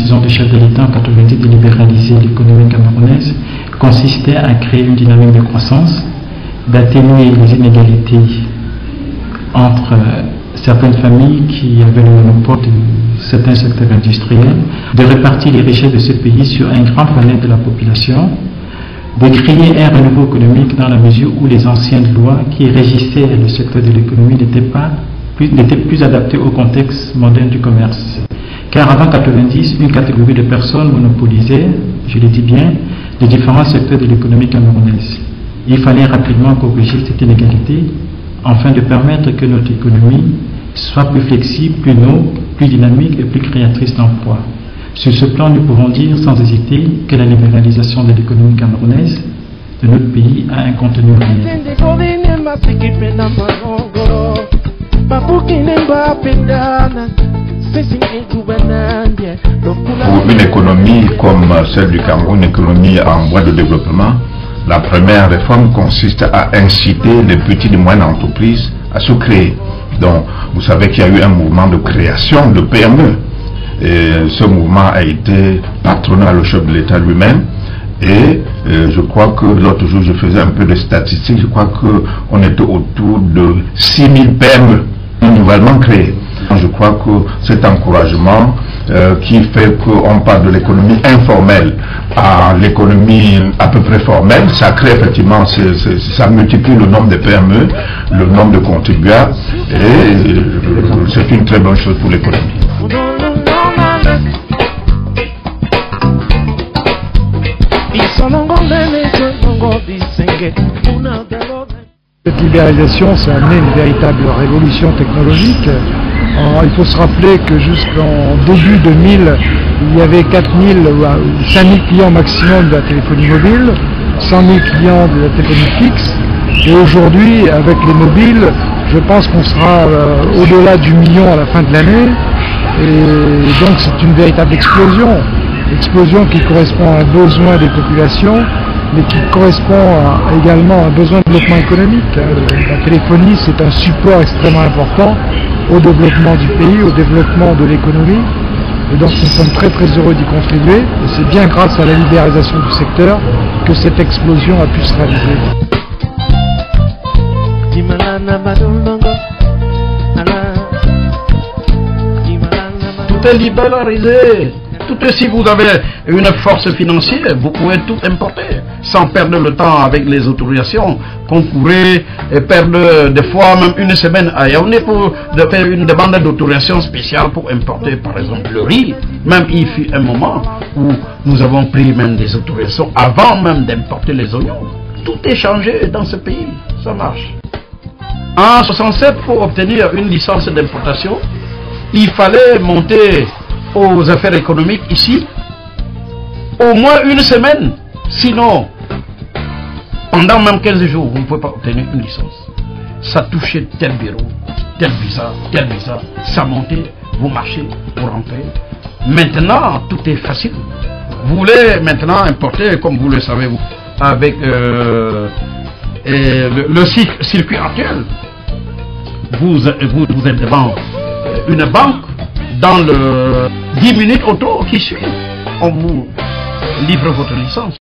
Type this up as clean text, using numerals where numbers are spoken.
décision du chef de l'État en 90 de libéraliser l'économie camerounaise consistait à créer une dynamique de croissance, d'atténuer les inégalités entre certaines familles qui avaient le monopole de certains secteurs industriels, de répartir les richesses de ce pays sur un grand panel de la population, de créer un renouveau économique dans la mesure où les anciennes lois qui régissaient le secteur de l'économie n'étaient plus adaptées au contexte moderne du commerce. Car avant 90, une catégorie de personnes monopolisait, je le dis bien, les différents secteurs de l'économie camerounaise. Il fallait rapidement corriger cette inégalité afin de permettre que notre économie soit plus flexible, plus noble, plus dynamique et plus créatrice d'emplois. Sur ce plan, nous pouvons dire sans hésiter que la libéralisation de l'économie camerounaise de notre pays a un contenu réel. Pour une économie comme celle du Cameroun, une économie en voie de développement, la première réforme consiste à inciter les petites et moyennes entreprises à se créer. Donc, vous savez qu'il y a eu un mouvement de création de PME. Et ce mouvement a été patronné par le chef de l'État lui-même. Et je crois que l'autre jour, je faisais un peu de statistiques. Je crois qu'on était autour de 6000 PME nouvellement créées. Je crois que cet encouragement qui fait qu'on parle de l'économie informelle à l'économie à peu près formelle, ça crée effectivement, ça multiplie le nombre de PME, le nombre de contribuables, et c'est une très bonne chose pour l'économie. Cette libéralisation, ça a amené une véritable révolution technologique. Il faut se rappeler que jusqu'en début 2000, il y avait 4000 ou 5000 clients maximum de la téléphonie mobile, 100 000 clients de la téléphonie fixe. Et aujourd'hui, avec les mobiles, je pense qu'on sera au-delà du million à la fin de l'année. Et donc c'est une véritable explosion. Explosion qui correspond à un besoin des populations, mais qui correspond également à un besoin de développement économique. La téléphonie, c'est un support extrêmement important au développement du pays, au développement de l'économie. Et donc nous sommes très très heureux d'y contribuer. Et c'est bien grâce à la libéralisation du secteur que cette explosion a pu se réaliser. Tout est libéralisé. Tout si vous avez une force financière, vous pouvez tout importer sans perdre le temps avec les autorisations, concourir et perdre des fois même une semaine à Yaoundé pour faire une demande d'autorisation spéciale pour importer par exemple le riz. Même il fut un moment où nous avons pris même des autorisations avant même d'importer les oignons. Tout est changé dans ce pays, ça marche. En 67, pour obtenir une licence d'importation, il fallait monter aux affaires économiques ici au moins une semaine, sinon pendant même 15 jours vous ne pouvez pas obtenir une licence. Ça touchait tel bureau, tel visa, ça montait, vous marchez, vous rentrez. Maintenant tout est facile. Vous voulez maintenant importer, comme vous le savez vous, avec le circuit actuel, vous êtes devant une banque. Dans le 10 minutes auto qui suit, on vous livre votre licence.